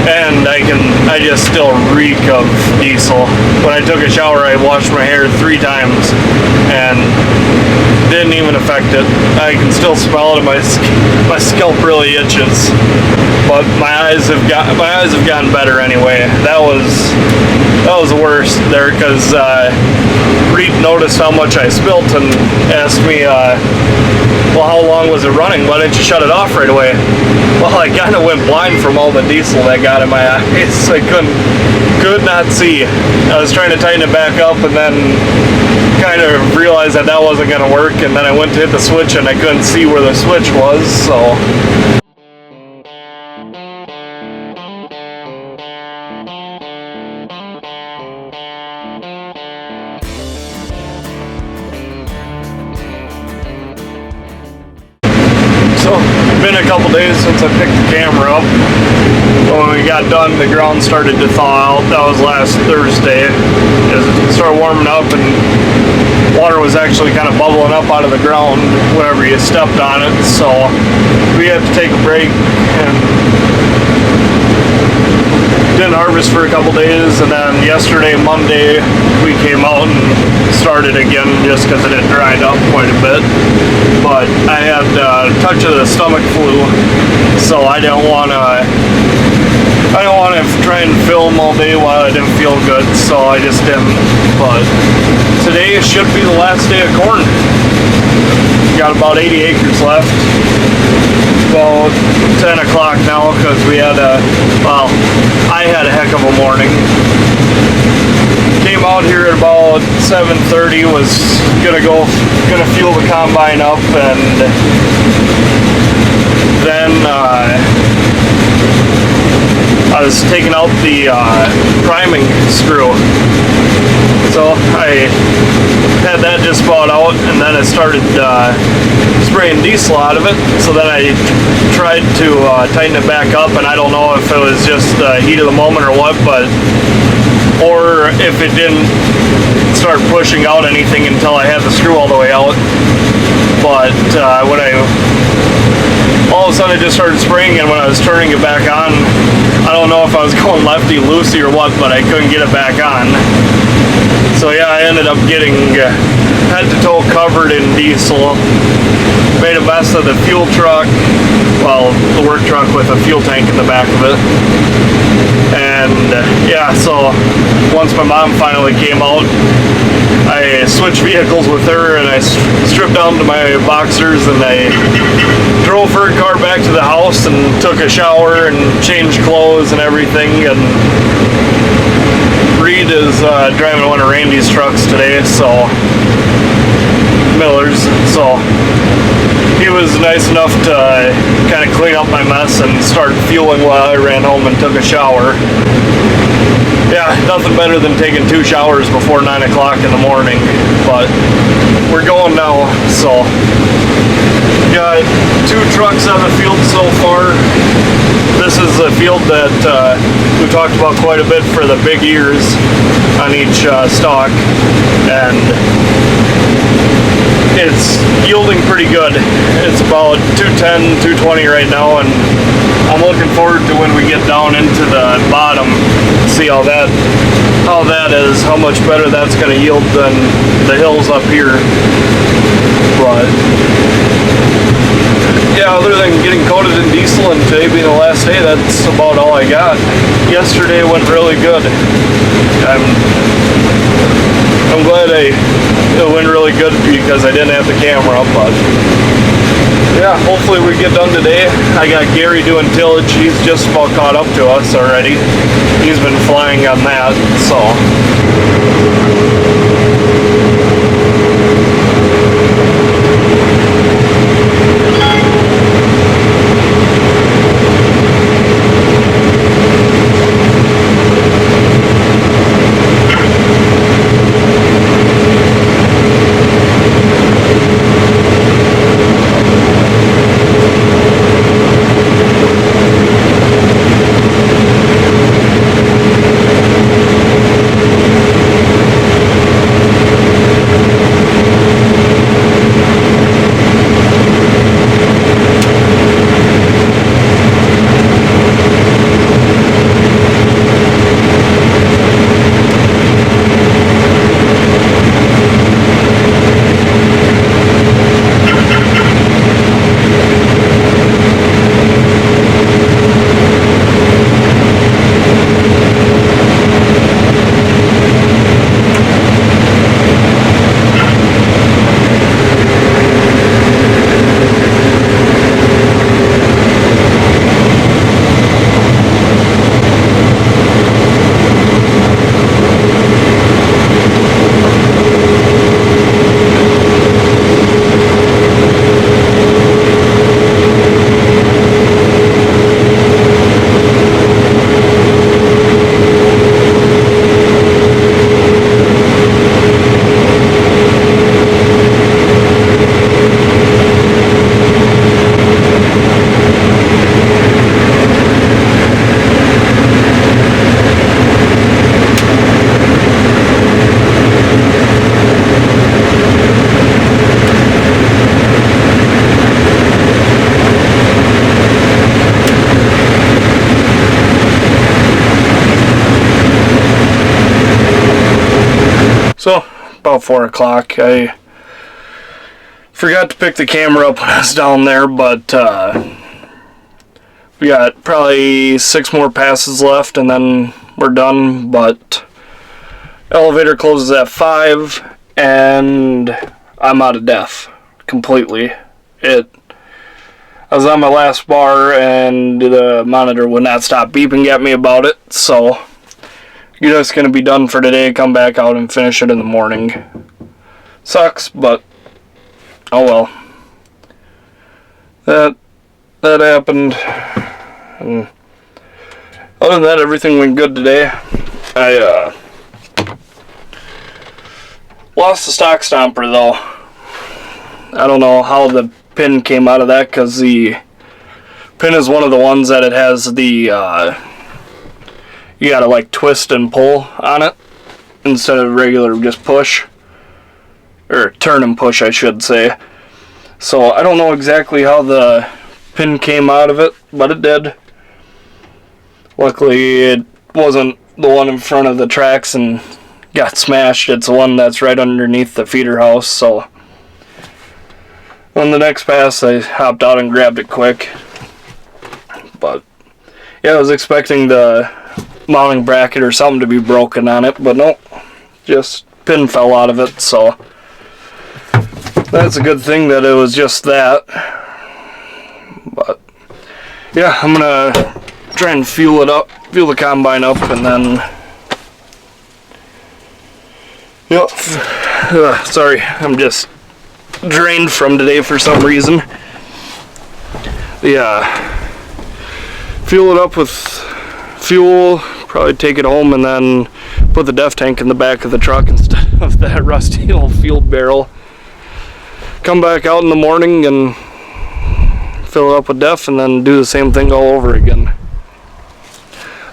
and I just still reek of diesel. When I took a shower, I washed my hair 3 times, and didn't even affect it. I can still smell it, and my scalp really itches. But my eyes have gotten better anyway. That was the worst there, because Reed noticed how much I spilt and asked me, well, how long was it running? Why didn't you shut it off right away? Well, I kind of went blind from all the diesel that got in my eyes. I could not see. I was trying to tighten it back up, and then kind of realized that wasn't going to work, and then I went to hit the switch and I couldn't see where the switch was, so. Been a couple days since I picked the camera up. When we got done, the ground started to thaw out. That was last Thursday. It started warming up, and water was actually kind of bubbling up out of the ground whenever you stepped on it. So we had to take a break and didn't harvest for a couple days. And then yesterday, Monday, we came out and started again just because it had dried up quite a bit. But I had a touch of the stomach flu, so I didn't want to try and film all day while I didn't feel good, so I just didn't. But today should be the last day of corn. Got about 80 acres left. About 10 o'clock now, because we had I had a heck of a morning. Came out here at about 7:30, was gonna fuel the combine up, and then I was taking out the priming screw. So I had that just bought out, and then I started spraying diesel out of it. So then I tried to tighten it back up, and I don't know if it was just the heat of the moment or what, or if it didn't start pushing out anything until I had the screw all the way out. But when all of a sudden it just started spraying, and when I was turning it back on, I don't know if I was going lefty-loosey or what, but I couldn't get it back on. So yeah, I ended up getting head to toe covered in diesel. Made a mess of the fuel truck, well, the work truck with a fuel tank in the back of it. And yeah, so once my mom finally came out, I switched vehicles with her, and I stripped down to my boxers, and I drove her car back to the house and took a shower and changed clothes and everything. And Reed is driving one of Randy's trucks today, so Miller's, so he was nice enough to kind of clean up my mess and start fueling while I ran home and took a shower. Yeah, nothing better than taking 2 showers before 9 o'clock in the morning, but we're going now. So got 2 trucks on the field so far. This is a field that we talked about quite a bit for the big ears on each stalk, and it's yielding pretty good. It's about 210, 220 right now, and I'm looking forward to when we get down into the bottom, see how that is, how much better that's going to yield than the hills up here. But yeah, other than getting coated in diesel and today being the last day, that's about all I got. Yesterday went really good. I'm glad it went really good because I didn't have the camera, but yeah, hopefully we get done today. I got Gary doing tillage. He's just about caught up to us already. He's been flying on that, so. So, about 4 o'clock, I forgot to pick the camera up when I was down there, but we got probably 6 more passes left and then we're done, but elevator closes at 5 and I'm out of DEF completely. I was on my last bar and the monitor would not stop beeping at me about it, so you're just going to be done for today, come back out and finish it in the morning. Sucks, but oh well. That happened. And other than that, everything went good today. I lost the stock stomper though. I don't know how the pin came out of that, because the pin is one of the ones that it has the you gotta like twist and pull on it instead of regular just push, or turn and push I should say. So I don't know exactly how the pin came out of it, but it did. Luckily it wasn't the one in front of the tracks and got smashed. It's the one that's right underneath the feeder house. So on the next pass I hopped out and grabbed it quick. But yeah, I was expecting the mounting bracket or something to be broken on it, but nope, just pin fell out of it. So that's a good thing that it was just that. But yeah, I'm gonna try and fuel the combine up, and then yep. Sorry, I'm just drained from today for some reason. Yeah, fuel it up with fuel, probably take it home and then put the DEF tank in the back of the truck instead of that rusty old fuel barrel. Come back out in the morning and fill it up with DEF and then do the same thing all over again.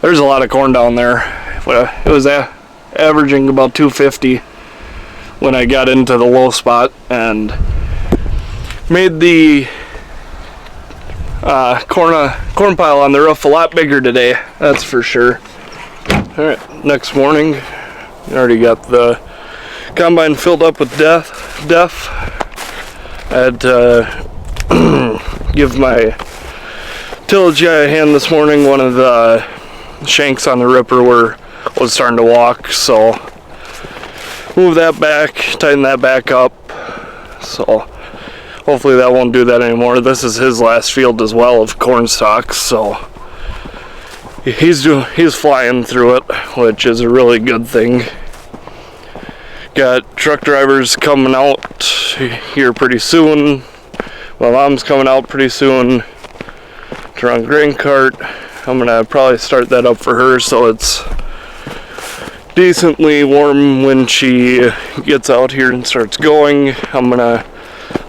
There's a lot of corn down there. It was averaging about 250 when I got into the low spot, and made the corn pile on the roof a lot bigger today, that's for sure. Alright, next morning, I already got the combine filled up with DEF. I had to give my tillage guy a hand this morning. One of the shanks on the ripper was starting to walk, so move that back, tighten that back up. So hopefully that won't do that anymore. This is his last field as well of corn stalks, so he's flying through it, which is a really good thing. Got truck drivers coming out here pretty soon. My mom's coming out pretty soon to run grain cart. I'm gonna probably start that up for her so it's decently warm when she gets out here and starts going. I'm gonna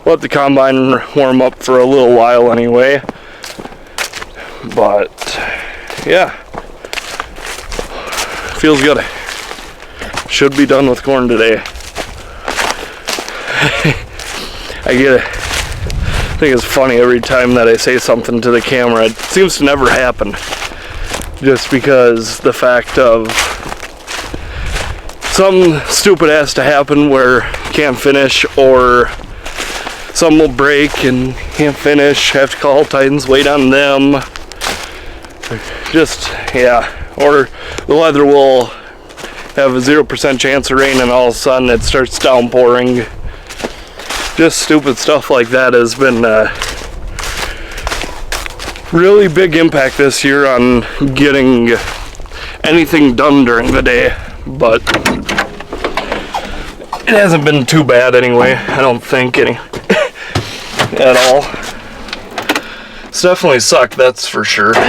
let the combine warm up for a little while anyway. But yeah, feels good. Should be done with corn today. I think it's funny every time that I say something to the camera. It seems to never happen, just because the fact of something stupid has to happen where you can't finish, or something will break and can't finish, have to call Titans, wait on them. Just, yeah. Or the weather will have a 0% chance of rain and all of a sudden it starts downpouring. Just stupid stuff like that has been a really big impact this year on getting anything done during the day. But it hasn't been too bad anyway, I don't think at all. It's definitely sucked, that's for sure. So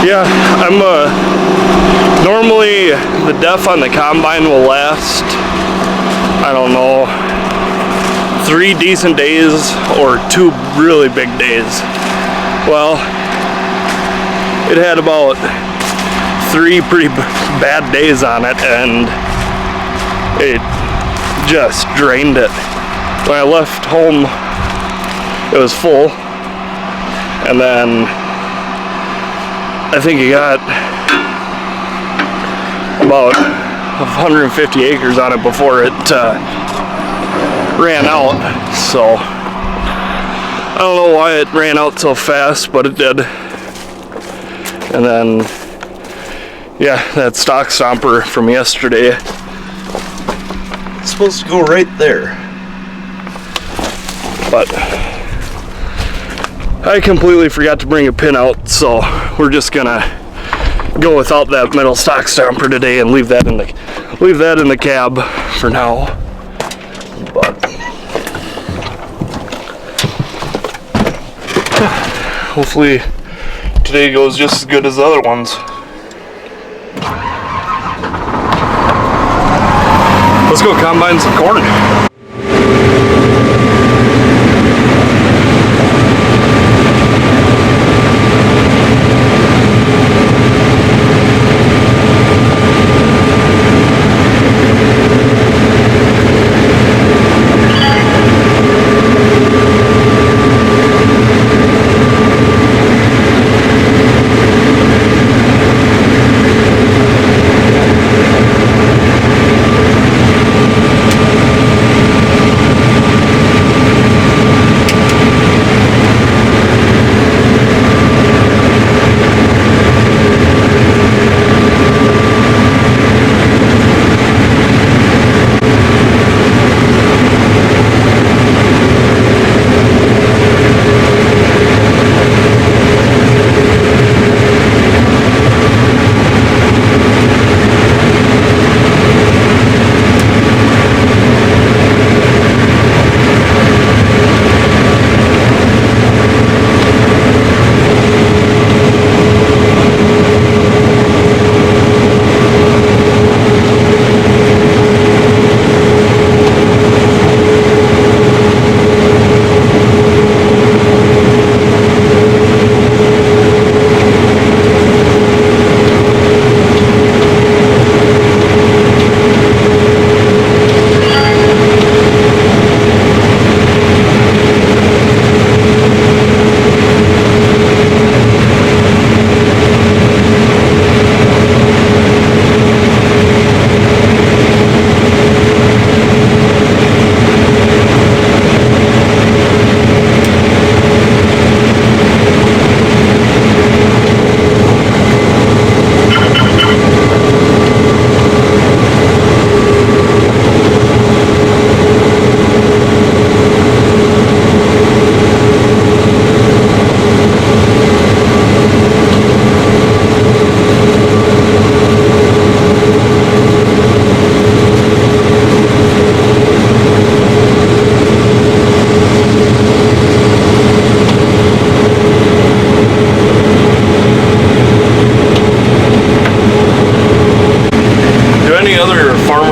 yeah, normally the DEF on the combine will last, I don't know, 3 decent days or 2 really big days. Well, it had about 3 pretty bad days on it, and it just drained it. When I left home, it was full, and then I think he got about 150 acres on it before it ran out. So I don't know why it ran out so fast, but it did. And then, yeah, that stock stomper from yesterday, it's supposed to go right there, but I completely forgot to bring a pin out, so we're just gonna go without that metal stock stomper today and leave that in the cab for now. But hopefully today goes just as good as the other ones. Let's go combine some corn.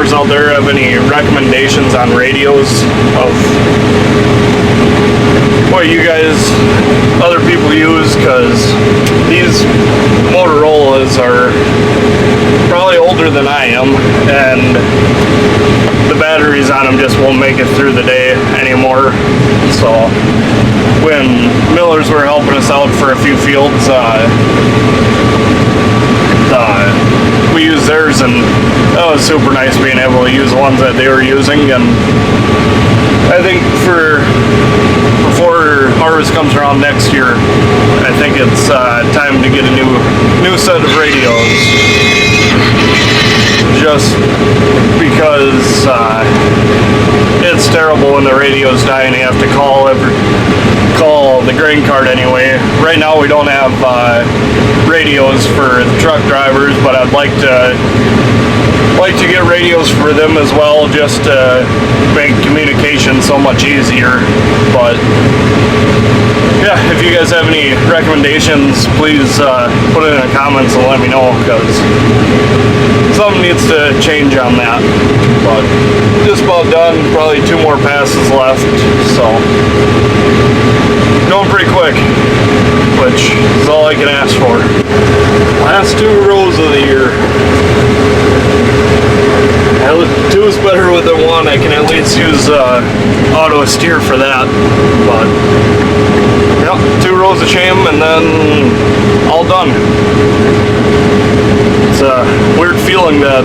Out there have any recommendations on radios of what you guys, other people use? Because these Motorola's are probably older than I am, and the batteries on them just won't make it through the day anymore. So when Millers were helping us out for a few fields, we used theirs, and that was super nice being able to use the ones that they were using. And I think before harvest comes around next year, I think it's time to get a new set of radios, just because it's terrible when the radios die and you have to call the grain cart anyway. Right now we don't have radios for the truck drivers, but I'd like to get radios for them as well, just to make communication so much easier. But yeah, if you guys have any recommendations, please put it in the comments and let me know, because something needs to change on that. But just about done, probably 2 more passes left, so going pretty quick, which is all I can ask for. Last 2 rows of the year. 2 is better than 1. I can at least use auto steer for that. But yep, 2 rows of shame and then all done. It's a weird feeling that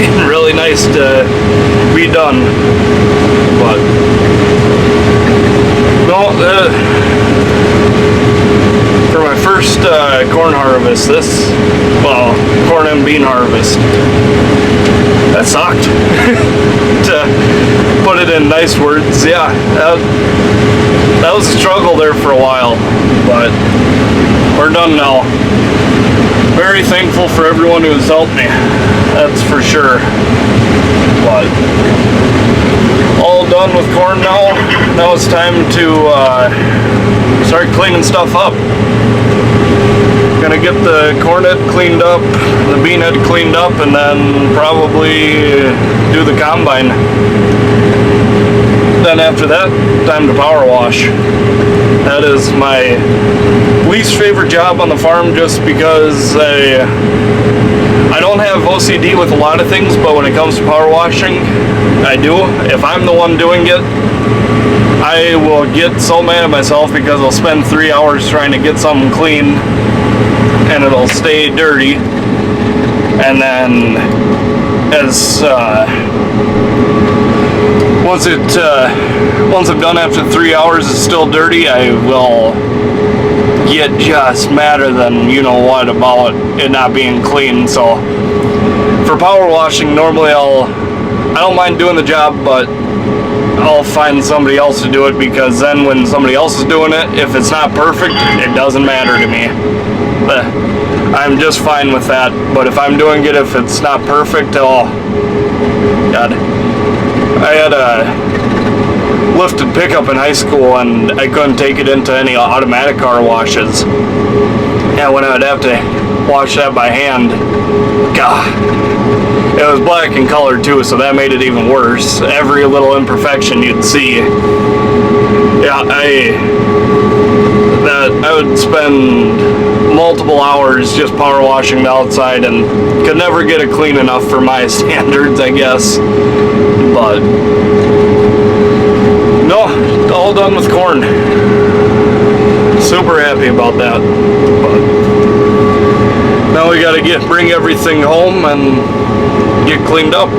it's really nice to be done. But no, for my first corn harvest, corn and bean harvest, that sucked. To put it in nice words, yeah, that was a struggle there for a while, but we're done now. Very thankful for everyone who's helped me, that's for sure. But all done with corn now. Now it's time to start cleaning stuff up. Gonna get the corn head cleaned up, the bean head cleaned up, and then probably do the combine. Then after that, time to power wash. That is my least favorite job on the farm, just because I don't have OCD with a lot of things, but when it comes to power washing, I do. If I'm the one doing it, I will get so mad at myself because I'll spend 3 hours trying to get something clean and it'll stay dirty, and then as once I'm done after 3 hours it's still dirty, I will get just madder than you know what about it not being clean. So for power washing, normally I don't mind doing the job, but I'll find somebody else to do it, because then when somebody else is doing it, if it's not perfect, it doesn't matter to me. I'm just fine with that. But if I'm doing it, if it's not perfect, oh God. I had a lifted pickup in high school and I couldn't take it into any automatic car washes. Yeah, when I would have to wash that by hand, God, it was black in color too, so that made it even worse. Every little imperfection you'd see. Yeah, I would spend multiple hours just power washing the outside and could never get it clean enough for my standards, I guess. But no, all done with corn. Super happy about that. But now we gotta bring everything home and get cleaned up.